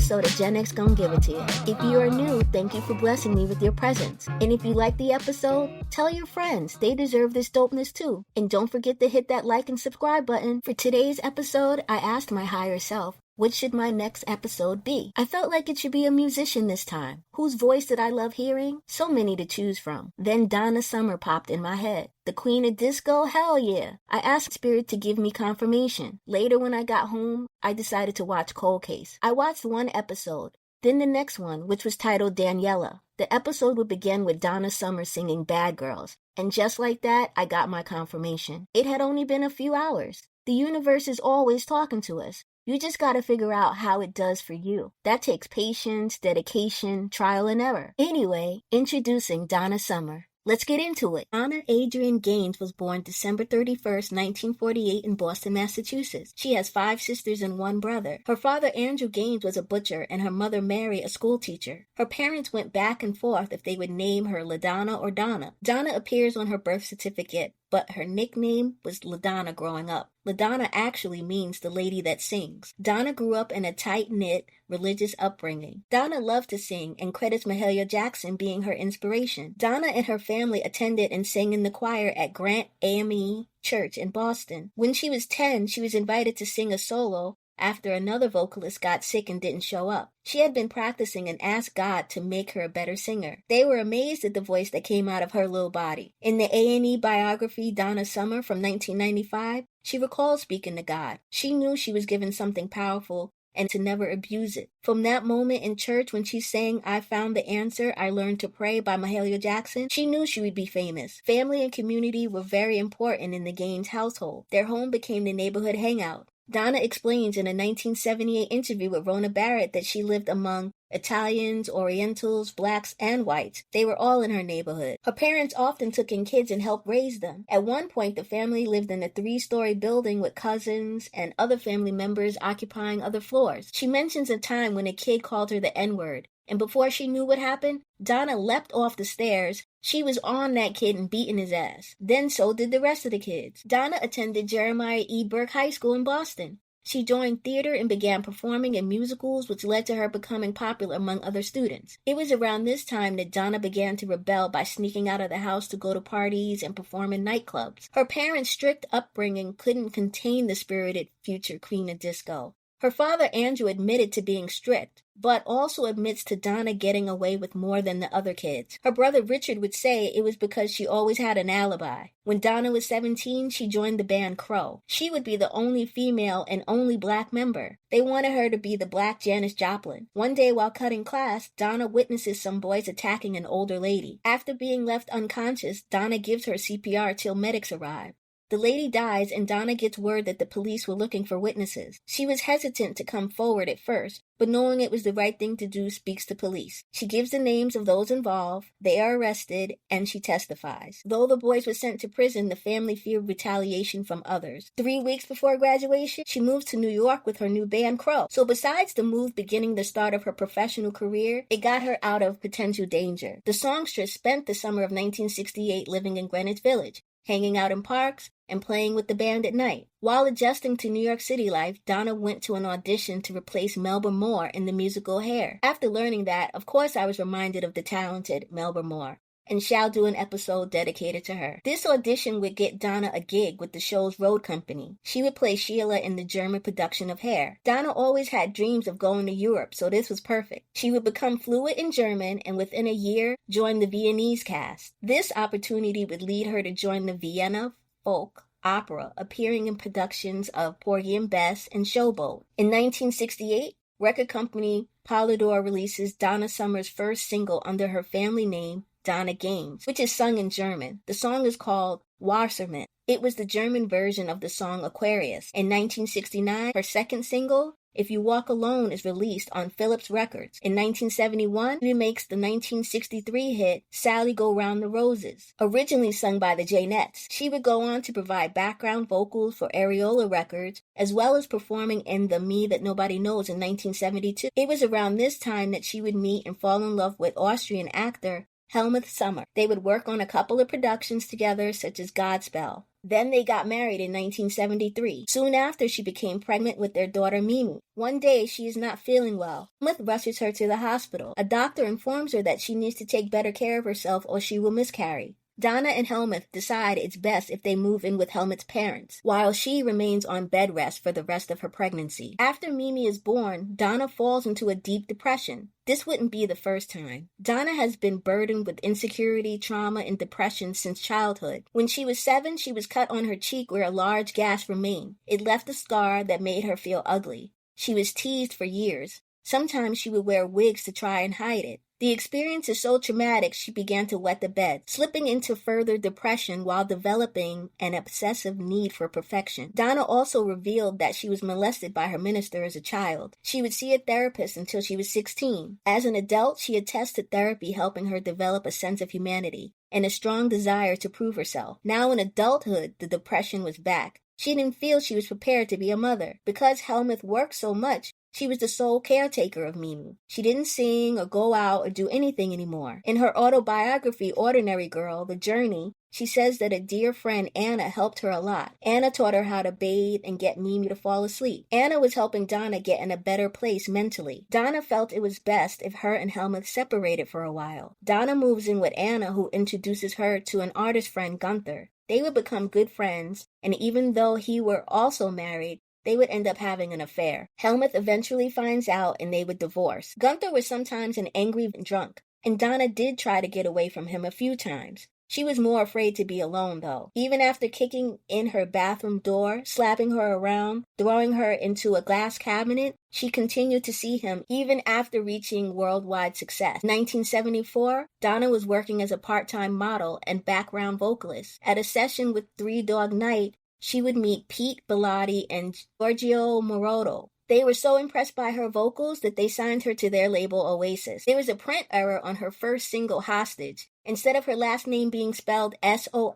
episode of Gen X Gon' Give It To You. If you are new, thank you for blessing me with your presence. And if you like the episode, tell your friends. They deserve this dopeness too. And don't forget to hit that like and subscribe button. For today's episode, I asked my higher self, what should my next episode be? I felt like it should be a musician this time. Whose voice did I love hearing? So many to choose from. Then Donna Summer popped in my head. The queen of disco? Hell yeah. I asked Spirit to give me confirmation. Later when I got home, I decided to watch Cold Case. I watched one episode, then the next one, which was titled Daniela. The episode would begin with Donna Summer singing Bad Girls. And just like that, I got my confirmation. It had only been a few hours. The universe is always talking to us. You just gotta figure out how it does for you. That takes patience, dedication, trial and error. Anyway, introducing Donna Summer. Let's get into it. Donna Adrienne Gaines was born December 31st, 1948 in Boston, Massachusetts. She has 5 sisters and 1 brother. Her father, Andrew Gaines, was a butcher and her mother, Mary, a school teacher. Her parents went back and forth if they would name her LaDonna or Donna. Donna appears on her birth certificate, but her nickname was LaDonna growing up. LaDonna actually means the lady that sings. Donna grew up in a tight-knit, religious upbringing. Donna loved to sing and credits Mahalia Jackson being her inspiration. Donna and her family attended and sang in the choir at Grant AME Church in Boston. When she was 10, she was invited to sing a solo after another vocalist got sick and didn't show up. She had been practicing and asked God to make her a better singer. They were amazed at the voice that came out of her little body. In the A&E biography Donna Summer from 1995, she recalled speaking to God. She knew she was given something powerful and to never abuse it. From that moment in church when she sang I Found the Answer, I Learned to Pray by Mahalia Jackson, she knew she would be famous. Family and community were very important in the Gaines household. Their home became the neighborhood hangout. Donna explains in a 1978 interview with Rona Barrett that she lived among Italians, Orientals, blacks, and whites. They were all in her neighborhood. Her parents often took in kids and helped raise them. At one point, the family lived in a 3-story building with cousins and other family members occupying other floors. She mentions a time when a kid called her the N-word, and before she knew what happened, Donna leapt off the stairs. She was on that kid and beating his ass. Then so did the rest of the kids. Donna attended Jeremiah E. Burke High School in Boston. She joined theater and began performing in musicals, which led to her becoming popular among other students. It was around this time that Donna began to rebel by sneaking out of the house to go to parties and perform in nightclubs. Her parents' strict upbringing couldn't contain the spirited future queen of disco. Her father, Andrew, admitted to being strict, but also admits to Donna getting away with more than the other kids. Her brother Richard would say it was because she always had an alibi. When Donna was 17, she joined the band Crow. She would be the only female and only black member. They wanted her to be the black Janis Joplin. One day while cutting class, Donna witnesses some boys attacking an older lady. After being left unconscious, Donna gives her CPR till medics arrive. The lady dies and Donna gets word that the police were looking for witnesses. She was hesitant to come forward at first, but knowing it was the right thing to do, speaks to police. She gives the names of those involved, they are arrested, and she testifies. Though the boys were sent to prison, the family feared retaliation from others. 3 weeks before graduation, she moves to New York with her new band Crow. So besides the move beginning the start of her professional career, it got her out of potential danger. The songstress spent the summer of 1968 living in Greenwich Village, hanging out in parks, and playing with the band at night. While adjusting to New York City life, Donna went to an audition to replace Melba Moore in the musical Hair. After learning that, of course I was reminded of the talented Melba Moore, and shall do an episode dedicated to her. This audition would get Donna a gig with the show's road company. She would play Sheila in the German production of Hair. Donna always had dreams of going to Europe, so this was perfect. She would become fluent in German and within a year join the Viennese cast. This opportunity would lead her to join the Vienna folk opera, appearing in productions of Porgy and Bess and Showboat. In 1968, record company Polydor releases Donna Summer's first single under her family name, Donna Gaines, which is sung in German. The song is called Wassermann. It was the German version of the song Aquarius. In 1969, her second single, If You Walk Alone, is released on Philips Records. In 1971, she remakes the 1963 hit Sally Go Round the Roses, originally sung by the Janettes. She would go on to provide background vocals for Areola Records, as well as performing in The Me That Nobody Knows in 1972. It was around this time that she would meet and fall in love with Austrian actor Helmut Sommer. They would work on a couple of productions together, such as Godspell. Then they got married in 1973. Soon after, she became pregnant with their daughter Mimi. One day, she is not feeling well. Smith rushes her to the hospital. A doctor informs her that she needs to take better care of herself or she will miscarry. Donna and Helmuth decide it's best if they move in with Helmuth's parents, while she remains on bed rest for the rest of her pregnancy. After Mimi is born, Donna falls into a deep depression. This wouldn't be the first time. Donna has been burdened with insecurity, trauma, and depression since childhood. When she was 7, she was cut on her cheek where a large gash remained. It left a scar that made her feel ugly. She was teased for years. Sometimes she would wear wigs to try and hide it. The experience is so traumatic she began to wet the bed, slipping into further depression while developing an obsessive need for perfection. Donna also revealed that she was molested by her minister as a child. She would see a therapist until she was 16. As an adult, she attests to therapy helping her develop a sense of humanity and a strong desire to prove herself. Now in adulthood, the depression was back. She didn't feel she was prepared to be a mother. Because Helmuth worked so much, she was the sole caretaker of Mimi. She didn't sing or go out or do anything anymore. In her autobiography, Ordinary Girl, The Journey, she says that a dear friend, Anna, helped her a lot. Anna taught her how to bathe and get Mimi to fall asleep. Anna was helping Donna get in a better place mentally. Donna felt it was best if her and Helmuth separated for a while. Donna moves in with Anna, who introduces her to an artist friend, Gunther. They would become good friends, and even though he were also married, they would end up having an affair. Helmuth eventually finds out and they would divorce. Gunther was sometimes an angry drunk, and Donna did try to get away from him a few times. She was more afraid to be alone, though. Even after kicking in her bathroom door, slapping her around, throwing her into a glass cabinet, she continued to see him even after reaching worldwide success. In 1974, Donna was working as a part-time model and background vocalist. At a session with Three Dog Night, she would meet Pete Bellotti and Giorgio Moroder. They were so impressed by her vocals that they signed her to their label Oasis. There was a print error on her first single, Hostage. Instead of her last name being spelled Sommer,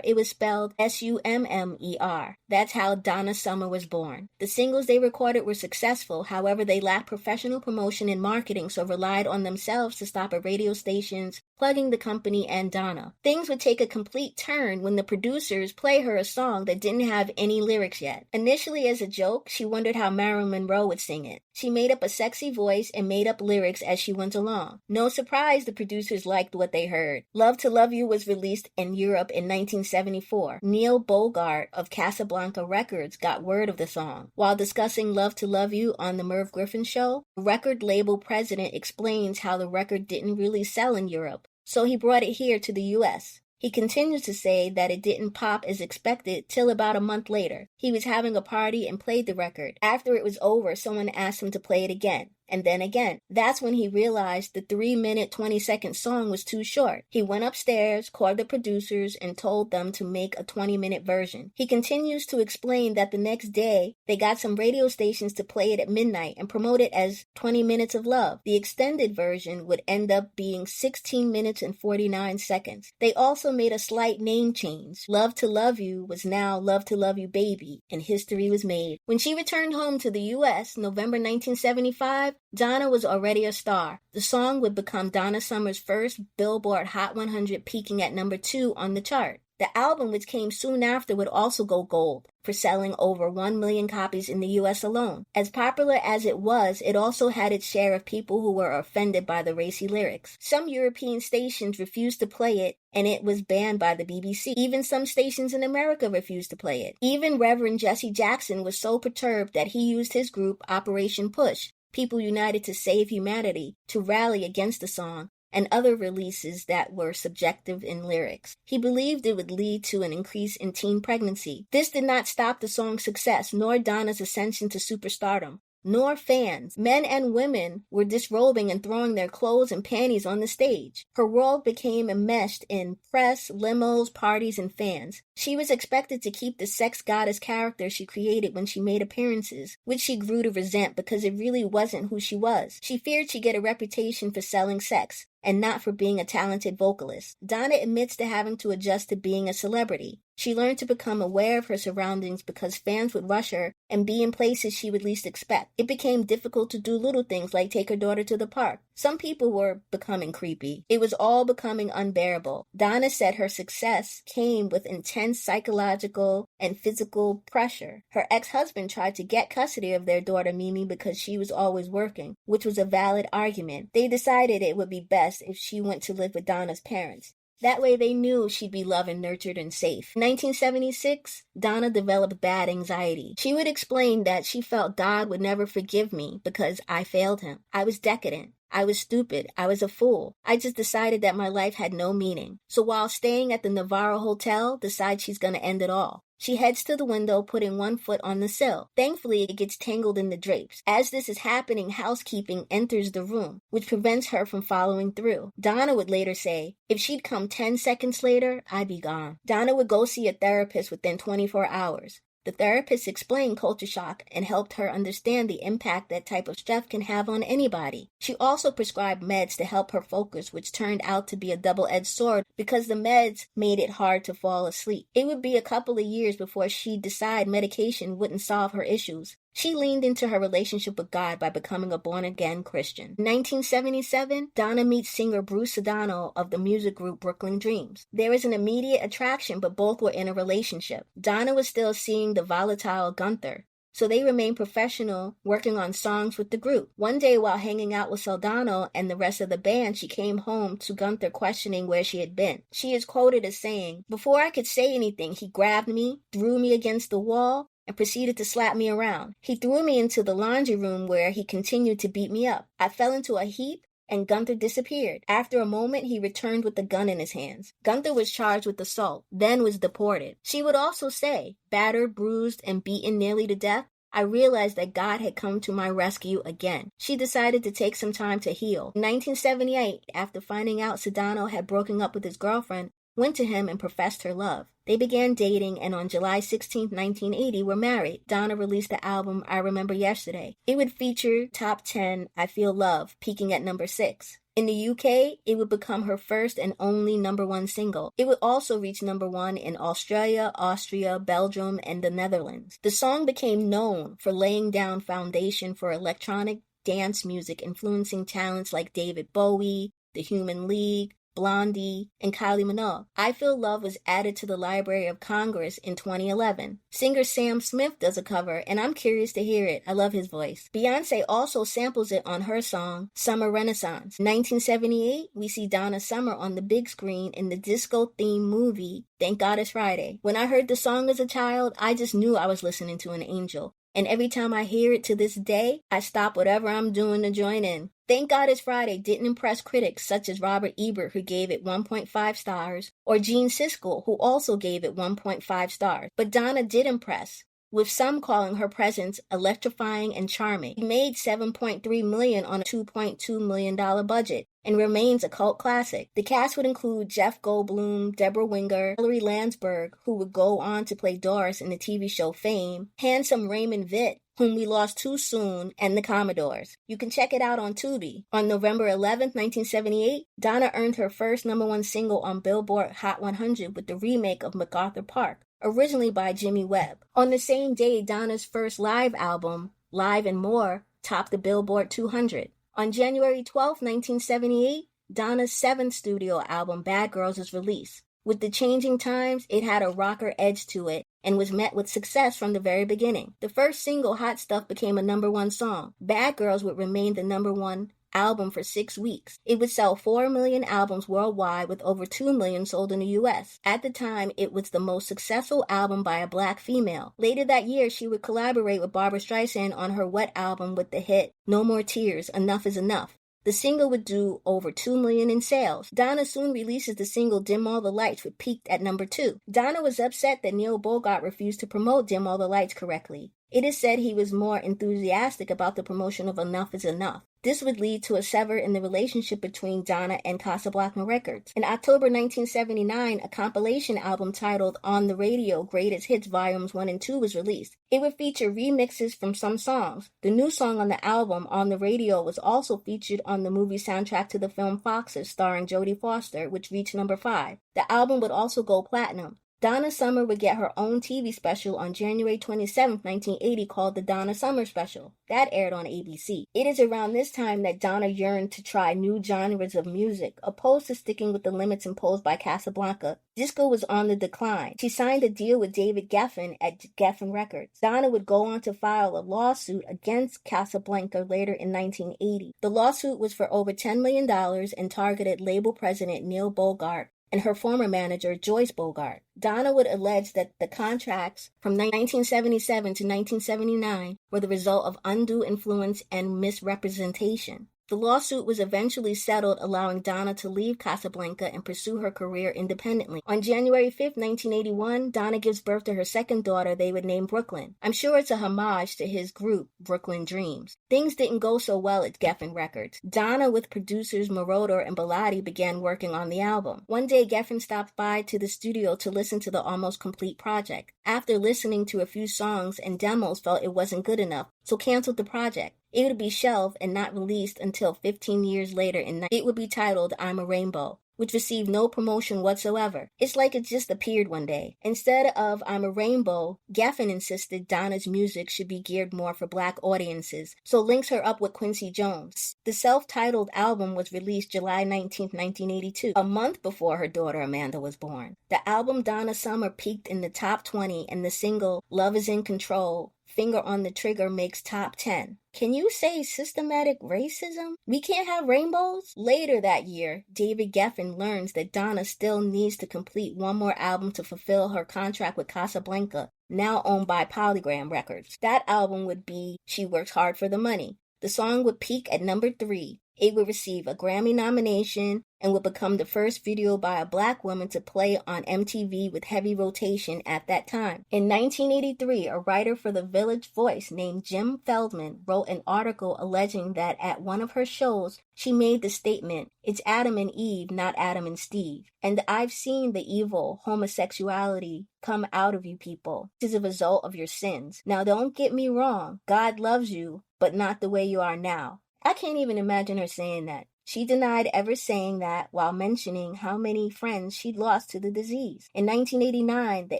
it was spelled Summer. That's how Donna Summer was born. The singles they recorded were successful, however they lacked professional promotion and marketing, so relied on themselves to stop at radio stations, plugging the company and Donna. Things would take a complete turn when the producers play her a song that didn't have any lyrics yet. Initially as a joke, she wondered how Marilyn Monroe would sing it. She made up a sexy voice and made up lyrics as she went along. No surprise the producers liked what they heard. Love to Love You was released in Europe in 1974. Neil Bogart of Casablanca Records got word of the song. While discussing Love to Love You on the Merv Griffin Show, the record label president explains how the record didn't really sell in Europe, so he brought it here to the US. He continues to say that it didn't pop as expected till about a month later. He was having a party and played the record. After it was over, someone asked him to play it again. And then again. That's when he realized the 3-minute, 20-second song was too short. He went upstairs, called the producers, and told them to make a 20-minute version. He continues to explain that the next day, they got some radio stations to play it at midnight and promote it as 20 Minutes of Love. The extended version would end up being 16 minutes and 49 seconds. They also made a slight name change. Love to Love You was now Love to Love You Baby, and history was made. When she returned home to the U.S., November 1975, Donna was already a star. The song would become Donna Summer's first Billboard Hot 100, peaking at number 2 on the chart. The album, which came soon after, would also go gold for selling over 1 million copies in the U.S. alone. As popular as it was, it also had its share of people who were offended by the racy lyrics. Some European stations refused to play it, and it was banned by the BBC. Even some stations in America refused to play it. Even Reverend Jesse Jackson was so perturbed that he used his group, Operation Push, People United to Save Humanity, to rally against the song and other releases that were subjective in lyrics. He believed it would lead to an increase in teen pregnancy. This did not stop the song's success, nor Donna's ascension to superstardom, nor fans. Men and women were disrobing and throwing their clothes and panties on the stage. Her world became enmeshed in press, limos, parties, and fans. She was expected to keep the sex goddess character she created when she made appearances, which she grew to resent because it really wasn't who she was. She feared she'd get a reputation for selling sex, and not for being a talented vocalist. Donna admits to having to adjust to being a celebrity. She learned to become aware of her surroundings because fans would rush her and be in places she would least expect. It became difficult to do little things like take her daughter to the park. Some people were becoming creepy. It was all becoming unbearable. Donna said her success came with intense psychological and physical pressure. Her ex-husband tried to get custody of their daughter Mimi because she was always working, which was a valid argument. They decided it would be best if she went to live with Donna's parents. That way they knew she'd be loved and nurtured and safe. In 1976, Donna developed bad anxiety. She would explain that she felt God would never forgive me because I failed him. I was decadent. I was stupid. I was a fool. I just decided that my life had no meaning. So while staying at the Navarro Hotel, decides she's going to end it all. She heads to the window, putting one foot on the sill. Thankfully, it gets tangled in the drapes. As this is happening, housekeeping enters the room, which prevents her from following through. Donna would later say, if she'd come 10 seconds later, I'd be gone. Donna would go see a therapist within 24 hours. The therapist explained culture shock and helped her understand the impact that type of stress can have on anybody. She also prescribed meds to help her focus, which turned out to be a double-edged sword because the meds made it hard to fall asleep. It would be a couple of years before she'd decide medication wouldn't solve her issues. She leaned into her relationship with God by becoming a born-again Christian. In 1977, Donna meets singer Bruce Sedano of the music group Brooklyn Dreams. There was an immediate attraction, but both were in a relationship. Donna was still seeing the volatile Gunther, so they remained professional, working on songs with the group. One day while hanging out with Sedano and the rest of the band, she came home to Gunther questioning where she had been. She is quoted as saying, "Before I could say anything, he grabbed me, threw me against the wall, and proceeded to slap me around. He threw me into the laundry room where he continued to beat me up. I fell into a heap and Gunther disappeared. After a moment, he returned with a gun in his hands. Gunther was charged with assault, then was deported." She would also say, "Battered, bruised, and beaten nearly to death, I realized that God had come to my rescue again." She decided to take some time to heal. In 1978, after finding out Sedano had broken up with his girlfriend, went to him and professed her love. They began dating, and on July 16, 1980, were married. Donna released the album I Remember Yesterday. It would feature top 10 I Feel Love, peaking at number 6. In the UK, it would become her first and only number 1 single. It would also reach number 1 in Australia, Austria, Belgium, and the Netherlands. The song became known for laying down foundation for electronic dance music, influencing talents like David Bowie, The Human League, Blondie, and Kylie Minogue. I Feel Love was added to the Library of Congress in 2011. Singer Sam Smith does a cover, and I'm curious to hear it. I love his voice. Beyoncé also samples it on her song, Summer Renaissance. In 1978, we see Donna Summer on the big screen in the disco-themed movie, Thank God It's Friday. When I heard the song as a child, I just knew I was listening to an angel. And every time I hear it to this day, I stop whatever I'm doing to join in. Thank God It's Friday didn't impress critics such as Robert Ebert, who gave it 1.5 stars, or Gene Siskel, who also gave it 1.5 stars. But Donna did impress, with some calling her presence electrifying and charming. She made $7.3 million on a $2.2 million budget and remains a cult classic. The cast would include Jeff Goldblum, Deborah Winger, Hilary Landsberg, who would go on to play Doris in the TV show Fame, handsome Raymond Vitt, whom we lost too soon, and the Commodores. You can check it out on Tubi. On November 11, 1978, Donna earned her first number 1 single on Billboard Hot 100 with the remake of MacArthur Park, originally by Jimmy Webb. On the same day, Donna's first live album, Live and More, topped the Billboard 200. On January 12, 1978, Donna's 7th studio album, Bad Girls, was released. With the changing times, it had a rocker edge to it and was met with success from the very beginning. The first single, Hot Stuff, became a number 1 song. Bad Girls would remain the number 1 album for 6 weeks. It would sell 4 million albums worldwide, with over 2 million sold in the U.S. At the time, it was the most successful album by a black female. Later that year, she would collaborate with Barbra Streisand on her Wet album with the hit No More Tears, Enough is Enough. The single would do over 2 million in sales. Donna soon releases the single Dim All the Lights, which peaked at number 2. Donna was upset that Neil Bogart refused to promote Dim All the Lights correctly. It is said he was more enthusiastic about the promotion of Enough is Enough. This would lead to a sever in the relationship between Donna and Casablanca Records. In October 1979, a compilation album titled On the Radio Greatest Hits Volumes 1 and 2 was released. It would feature remixes from some songs. The new song on the album, On the Radio, was also featured on the movie soundtrack to the film Foxes, starring Jodie Foster, which reached number 5. The album would also go platinum. Donna Summer would get her own TV special on January 27, 1980 called The Donna Summer Special. That aired on ABC. It is around this time that Donna yearned to try new genres of music, opposed to sticking with the limits imposed by Casablanca. Disco was on the decline. She signed a deal with David Geffen at Geffen Records. Donna would go on to file a lawsuit against Casablanca later in 1980. The lawsuit was for over $10 million and targeted label president Neil Bogart and her former manager, Joyce Bogart. Donna would allege that the contracts from 1977 to 1979 were the result of undue influence and misrepresentation. The lawsuit was eventually settled, allowing Donna to leave Casablanca and pursue her career independently. On January 5, 1981, Donna gives birth to her second daughter they would name Brooklyn. I'm sure it's a homage to his group, Brooklyn Dreams. Things didn't go so well at Geffen Records. Donna, with producers Moroder and Bellotti, began working on the album. One day, Geffen stopped by to the studio to listen to the almost complete project. After listening to a few songs and demos, felt it wasn't good enough, so canceled the project. It would be shelved and not released until 15 years later. It would be titled I'm a Rainbow, which received no promotion whatsoever. It's like it just appeared one day. Instead of I'm a Rainbow, Geffen insisted Donna's music should be geared more for Black audiences, so links her up with Quincy Jones. The self-titled album was released July 19, 1982, a month before her daughter Amanda was born. The album Donna Summer peaked in the top 20, and the single Love Is in Control, Finger on the Trigger makes top 10. Can you say systematic racism? We can't have rainbows? Later that year, David Geffen learns that Donna still needs to complete one more album to fulfill her contract with Casablanca, now owned by Polygram Records. That album would be She Works Hard for the Money. The song would peak at number 3. It would receive a Grammy nomination and would become the first video by a Black woman to play on MTV with heavy rotation at that time. In 1983, a writer for The Village Voice named Jim Feldman wrote an article alleging that at one of her shows, she made the statement, "It's Adam and Eve, not Adam and Steve. And I've seen the evil homosexuality come out of you people. This is a result of your sins. Now don't get me wrong, God loves you, but not the way you are now." I can't even imagine her saying that. She denied ever saying that while mentioning how many friends she'd lost to the disease. In 1989, the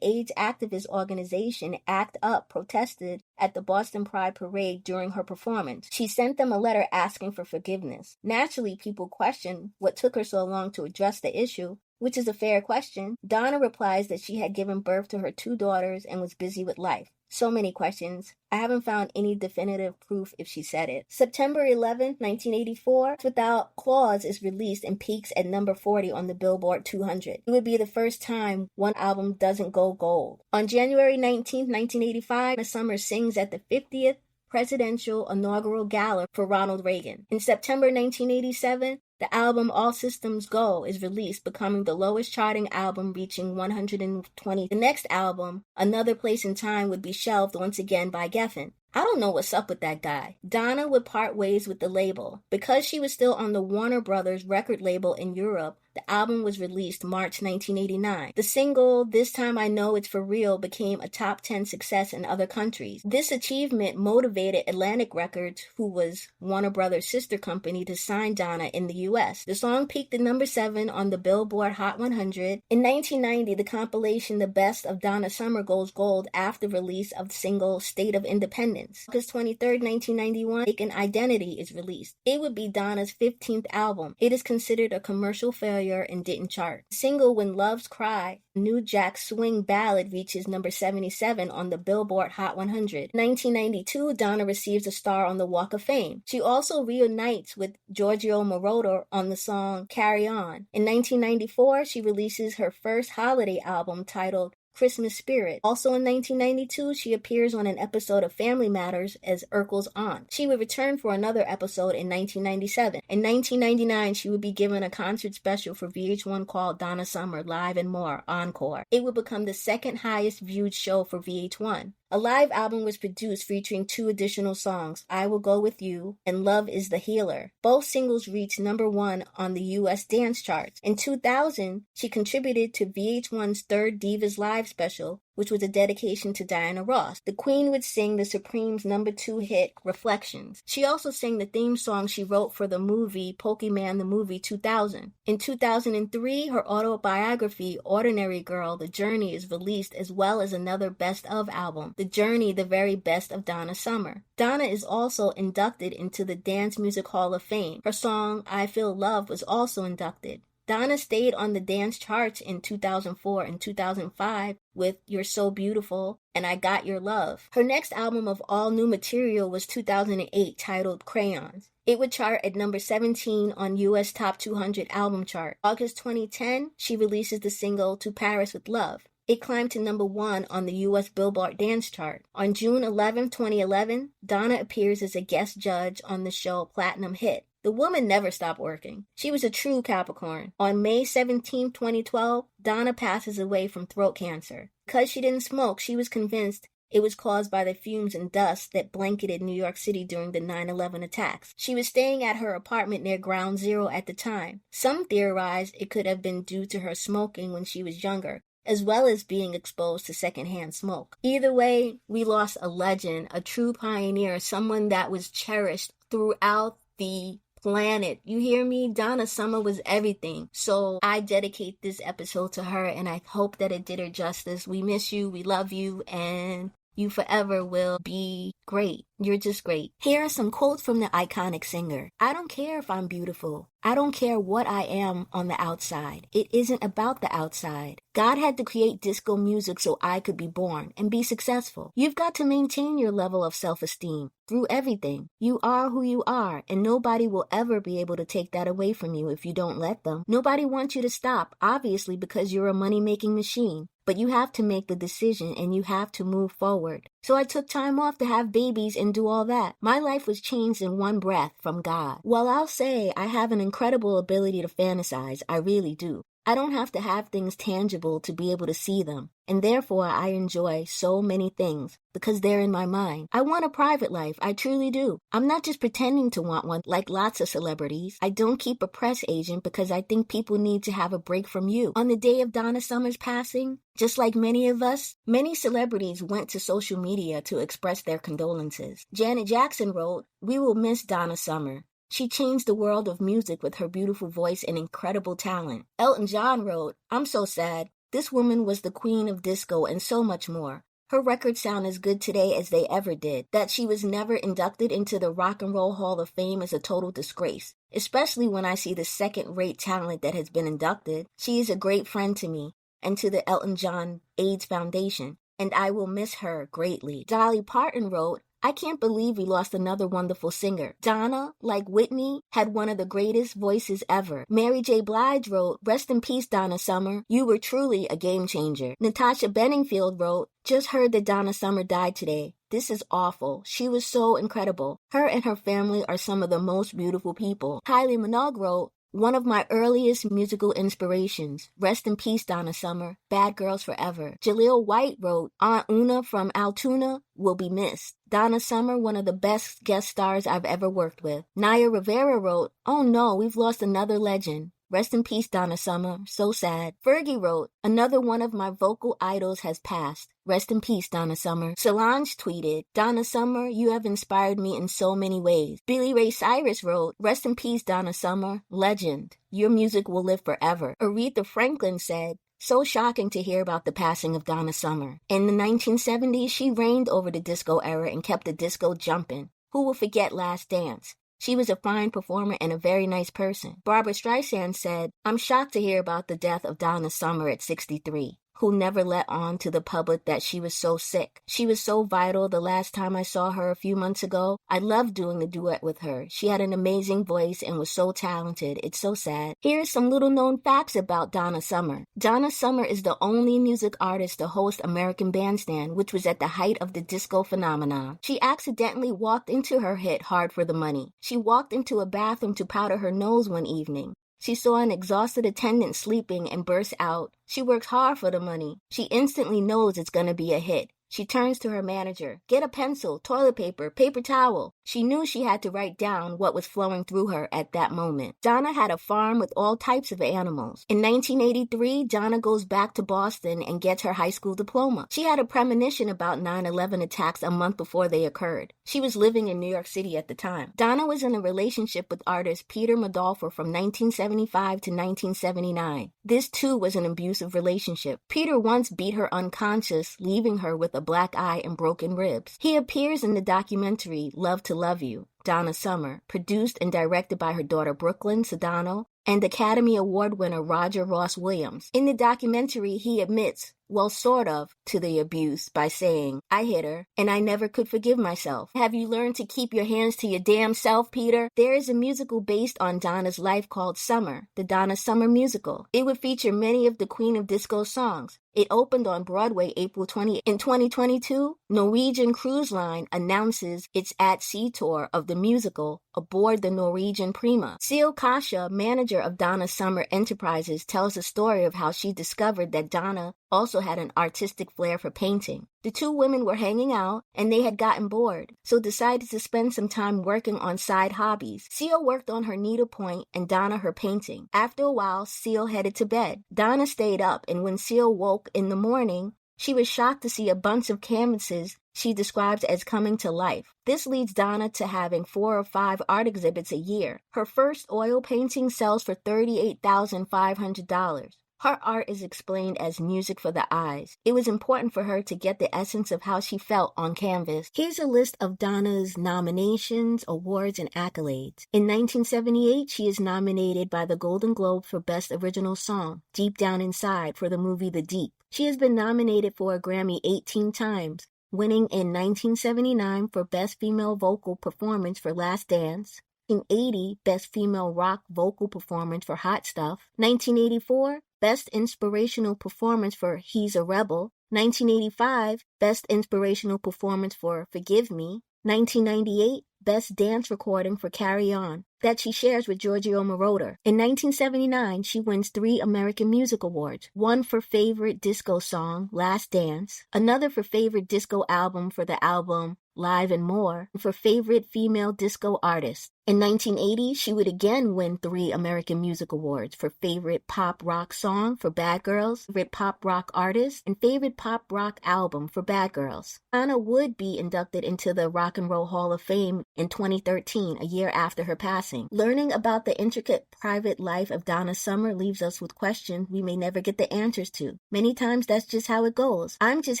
AIDS activist organization ACT UP protested at the Boston Pride Parade during her performance. She sent them a letter asking for forgiveness. Naturally, people questioned what took her so long to address the issue, which is a fair question. Donna replies that she had given birth to her 2 daughters and was busy with life. So many questions. I haven't found any definitive proof if she said it. September 11, 1984, Without Clause is released and peaks at number 40 on the Billboard 200. It would be the first time one album doesn't go gold. On January 19, 1985, Donna Summer sings at the 50th presidential inaugural gala for Ronald Reagan. In September 1987, the album All Systems Go is released, becoming the lowest charting album, reaching 120. The next album, Another Place in Time, would be shelved once again by Geffen. I don't know what's up with that guy. Donna would part ways with the label. Because she was still on the Warner Brothers record label in Europe, the album was released March 1989. The single, This Time I Know It's For Real, became a top 10 success in other countries. This achievement motivated Atlantic Records, who was Warner Brothers' sister company, to sign Donna in the U.S. The song peaked at number 7 on the Billboard Hot 100. In 1990, the compilation The Best of Donna Summer goes gold after release of the single State of Independence. August 23, 1991, Mistaken Identity is released. It would be Donna's 15th album. It is considered a commercial failure and didn't chart. The single When Loves Cry, New Jack Swing ballad, reaches number 77 on the Billboard Hot 100. In 1992, Donna receives a star on the Walk of Fame. She also reunites with Giorgio Moroder on the song Carry On. In 1994, she releases her first holiday album titled Christmas Spirit. Also in 1992, she appears on an episode of Family Matters as Urkel's aunt. She would return for another episode in 1997. In 1999, she would be given a concert special for VH1 called Donna Summer Live and More Encore. It would become the second highest viewed show for VH1. A live album was produced featuring 2 additional songs, I Will Go With You and Love Is the Healer. Both singles reached number 1 on the U.S. dance charts. In 2000, she contributed to VH1's third Divas Live special, which was a dedication to Diana Ross. The Queen would sing the Supremes' #2 hit, Reflections. She also sang the theme song she wrote for the movie Pokemon the Movie 2000. In 2003, her autobiography, Ordinary Girl, The Journey, is released, as well as another best of album, The Journey, the very best of Donna Summer. Donna is also inducted into the Dance Music Hall of Fame. Her song, I Feel Love, was also inducted. Donna stayed on the dance charts in 2004 and 2005 with You're So Beautiful and I Got Your Love. Her next album of all new material was 2008, titled Crayons. It would chart at number 17 on US Top 200 album chart. August 2010, she releases the single To Paris with Love. It climbed to number 1 on the U.S. Billboard Dance Chart. On June 11, 2011, Donna appears as a guest judge on the show Platinum Hit. The woman never stopped working. She was a true Capricorn. On May 17, 2012, Donna passes away from throat cancer. Because she didn't smoke, she was convinced it was caused by the fumes and dust that blanketed New York City during the 9/11 attacks. She was staying at her apartment near Ground Zero at the time. Some theorized it could have been due to her smoking when she was younger, as well as being exposed to secondhand smoke. Either way, we lost a legend, a true pioneer, someone that was cherished throughout the planet. You hear me? Donna Summer was everything. So I dedicate this episode to her, and I hope that it did her justice. We miss you, we love you, and you forever will be great. You're just great. Here are some quotes from the iconic singer. I don't care if I'm beautiful. I don't care what I am on the outside. It isn't about the outside. God had to create disco music so I could be born and be successful. You've got to maintain your level of self-esteem through everything. You are who you are, and nobody will ever be able to take that away from you if you don't let them. Nobody wants you to stop, obviously, because you're a money-making machine. But you have to make the decision, and you have to move forward. So I took time off to have babies and do all that. My life was changed in one breath from God. Well, I'll say I have an incredible ability to fantasize. I really do. I don't have to have things tangible to be able to see them. And therefore, I enjoy so many things because they're in my mind. I want a private life. I truly do. I'm not just pretending to want one like lots of celebrities. I don't keep a press agent because I think people need to have a break from you. On the day of Donna Summer's passing, just like many of us, many celebrities went to social media to express their condolences. Janet Jackson wrote, "We will miss Donna Summer. She changed the world of music with her beautiful voice and incredible talent." Elton John wrote, "I'm so sad. This woman was the queen of disco and so much more. Her records sound as good today as they ever did. That she was never inducted into the Rock and Roll Hall of Fame is a total disgrace, especially when I see the second-rate talent that has been inducted. She is a great friend to me and to the Elton John AIDS Foundation, and I will miss her greatly." Dolly Parton wrote, "I can't believe we lost another wonderful singer. Donna, like Whitney, had one of the greatest voices ever." Mary J. Blige wrote, "Rest in peace, Donna Summer. You were truly a game changer." Natasha Bedingfield wrote, "Just heard that Donna Summer died today. This is awful. She was so incredible. Her and her family are some of the most beautiful people." Kylie Minogue wrote, "One of my earliest musical inspirations. Rest in peace, Donna Summer. Bad Girls Forever." Jaleel White wrote, "Aunt Una from Altoona will be missed. Donna Summer, one of the best guest stars I've ever worked with." Naya Rivera wrote, "Oh no, we've lost another legend. Rest in peace, Donna Summer. So sad." Fergie wrote, "Another one of my vocal idols has passed. Rest in peace, Donna Summer." Solange tweeted, "Donna Summer, you have inspired me in so many ways." Billy Ray Cyrus wrote, "Rest in peace, Donna Summer. Legend. Your music will live forever." Aretha Franklin said, "So shocking to hear about the passing of Donna Summer. In the 1970s, she reigned over the disco era and kept the disco jumping. Who will forget Last Dance? She was a fine performer and a very nice person." Barbara Streisand said, "I'm shocked to hear about the death of Donna Summer at 63. Who never let on to the public that she was so sick. She was so vital the last time I saw her a few months ago. I loved doing the duet with her. She had an amazing voice and was so talented. It's so sad." Here's some little known facts about Donna Summer. Donna Summer is the only music artist to host American Bandstand, which was at the height of the disco phenomenon. She accidentally walked into her hit Hard for the Money. She walked into a bathroom to powder her nose one evening. She saw an exhausted attendant sleeping and burst out, "She works hard for the money. She instantly knows it's going to be a hit. She turns to her manager. Get a pencil, toilet paper, paper towel. She knew she had to write down what was flowing through her at that moment. Donna had a farm with all types of animals. In 1983, Donna goes back to Boston and gets her high school diploma. She had a premonition about 9/11 attacks a month before they occurred. She was living in New York City at the time. Donna was in a relationship with artist Peter Madolfer from 1975 to 1979. This too was an abusive relationship. Peter once beat her unconscious, leaving her with a black eye and broken ribs. He appears in the documentary Love to Love You, Donna Summer, produced and directed by her daughter Brooklyn Sedano and Academy Award winner Roger Ross Williams. In the documentary, he admits, well, sort of, to the abuse by saying, I hit her, and I never could forgive myself. Have you learned to keep your hands to your damn self, Peter? There is a musical based on Donna's life called Summer, the Donna Summer musical. It would feature many of the Queen of Disco songs. It opened on Broadway April 20. In 2022, Norwegian Cruise Line announces its at-sea tour of the musical aboard the Norwegian Prima. Seal Kasha, manager of Donna Summer Enterprises, tells the story of how she discovered that Donna also had an artistic flair for painting. The two women were hanging out, and they had gotten bored, so decided to spend some time working on side hobbies. Seal worked on her needlepoint and Donna her painting. After a while, Seal headed to bed. Donna stayed up, and when Seal woke in the morning, she was shocked to see a bunch of canvases she describes as coming to life. This leads Donna to having 4 or 5 art exhibits a year. Her first oil painting sells for $38,500. Her art is explained as music for the eyes. It was important for her to get the essence of how she felt on canvas. Here's a list of Donna's nominations, awards, and accolades. In 1978, she is nominated by the Golden Globe for Best Original Song, Deep Down Inside, for the movie The Deep. She has been nominated for a Grammy 18 times, winning in 1979 for Best Female Vocal Performance for Last Dance, 1980 Best Female Rock Vocal Performance for Hot Stuff, 1984 Best Inspirational Performance for He's a Rebel, 1985 Best Inspirational Performance for Forgive Me, 1998 Best Dance Recording for Carry On, that she shares with Giorgio Moroder. In 1979, she wins 3 American Music Awards, one for Favorite Disco Song, Last Dance, another for Favorite Disco Album for the album Live and More, and for Favorite Female Disco Artist. In 1980, she would again win 3 American Music Awards for Favorite Pop Rock Song for Bad Girls, Favorite Pop Rock Artist, and Favorite Pop Rock Album for Bad Girls. Donna would be inducted into the Rock and Roll Hall of Fame in 2013, a year after her passing. Learning about the intricate private life of Donna Summer leaves us with questions we may never get the answers to. Many times that's just how it goes. I'm just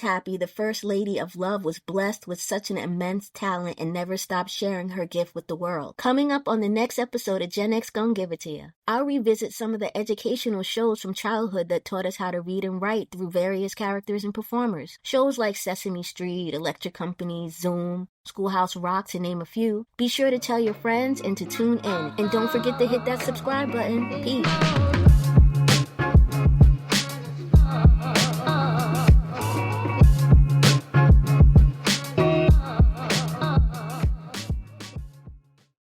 happy the First Lady of Love was blessed with such an immense talent and never stopped sharing her gift with the world. Coming up on the next episode of Gen X Gon' Give It To Ya, I'll revisit some of the educational shows from childhood that taught us how to read and write through various characters and performers. Shows like Sesame Street, Electric Company, Zoom, Schoolhouse Rock, to name a few. Be sure to tell your friends and to tune in. And don't forget to hit that subscribe button. Peace.